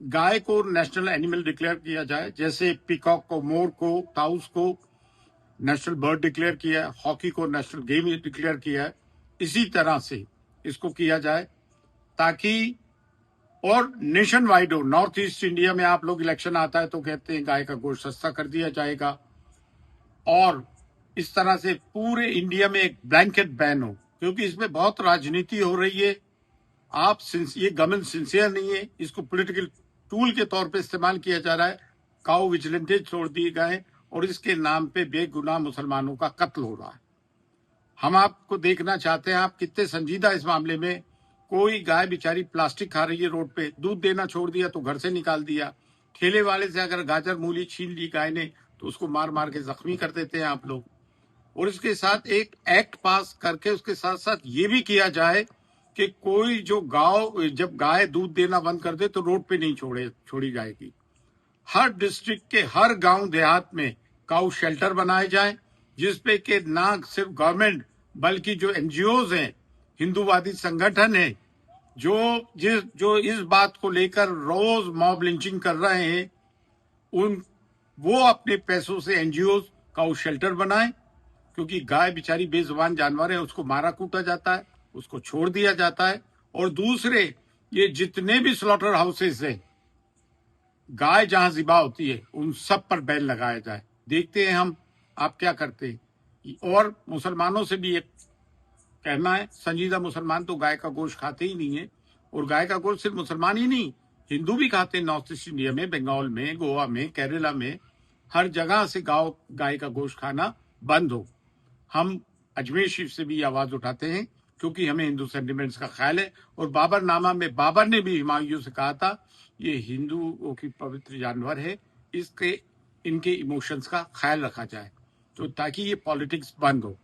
गाय को national animal declare किया जाए, जैसे पीकॉक को, मोर को, ताउस को नेशनल बर्ड डिक्लेयर किया है, हॉकी को नेशनल गेम डिक्लेयर किया है, इसी तरह से इसको किया जाए ताकि और नेशन वाइड हो। नॉर्थ ईस्ट इंडिया में आप लोग इलेक्शन आता है तो कहते हैं गाय का गोश्त सस्ता कर दिया जाएगा, और इस तरह से पूरे इंडिया में एक ब्लैंकेट बैन हो, क्योंकि इसमें बहुत राजनीति हो रही है। ये गवर्नमेंट सिंसियर नहीं है, इसको पॉलिटिकल टूल के तौर पे इस्तेमाल किया जा रहा है। काउ विजिलेंटेज छोड़ दिए गए और इसके नाम पे बेगुनाह मुसलमानों का कत्ल हो रहा है। हम आपको देखना चाहते हैं आप कितने संजीदा इस मामले में। कोई गाय बेचारी प्लास्टिक खा रही है रोड पे, दूध देना छोड़ दिया तो घर से निकाल दिया। ठेले वाले से अगर गाजर मूली छीन ली गाय ने तो उसको मार मार के जख्मी कर देते हैं आप लोग। और इसके साथ एक एक्ट पास करके उसके साथ साथ ये भी किया जाए कि कोई जो जब गाय दूध देना बंद कर दे तो रोड पे नहीं छोड़ी जाएगी। हर डिस्ट्रिक्ट के हर गांव देहात में काउ शेल्टर बनाए जाएं, जिसपे कि ना सिर्फ गवर्नमेंट बल्कि जो एनजीओज हैं, हिंदूवादी संगठन हैं, जो इस बात को लेकर रोज मॉब लिंचिंग कर रहे हैं, वो अपने पैसों से एनजीओज काउ शेल्टर बनाएं, क्योंकि गाय बेचारी बेजुबान जानवर है, उसको मारा कूटा जाता है, उसको छोड़ दिया जाता है। और दूसरे, ये जितने भी स्लॉटर हाउसेस हैं, गाय जहां जिबा होती है उन सब पर बैन लगाया जाए। देखते हैं हम आप क्या करते हैं। और मुसलमानों से भी एक कहना है, संजीदा मुसलमान तो गाय का गोश्त खाते ही नहीं है। और गाय का गोश्त सिर्फ मुसलमान ही नहीं, हिंदू भी खाते हैं। नॉर्थ ईस्ट इंडिया में, बंगाल में, गोवा में, केरला में, हर जगह से गाय का गोश्त खाना बंद हो। हम अजमेर शरीफ से भी आवाज उठाते हैं, क्योंकि हमें हिंदू सेंटिमेंट्स का ख्याल है। और बाबरनामा में बाबर ने भी हुमायूं से कहा था ये हिंदुओं की पवित्र जानवर है, इनके इमोशंस का ख्याल रखा जाए, तो ताकि ये पॉलिटिक्स बंद हो।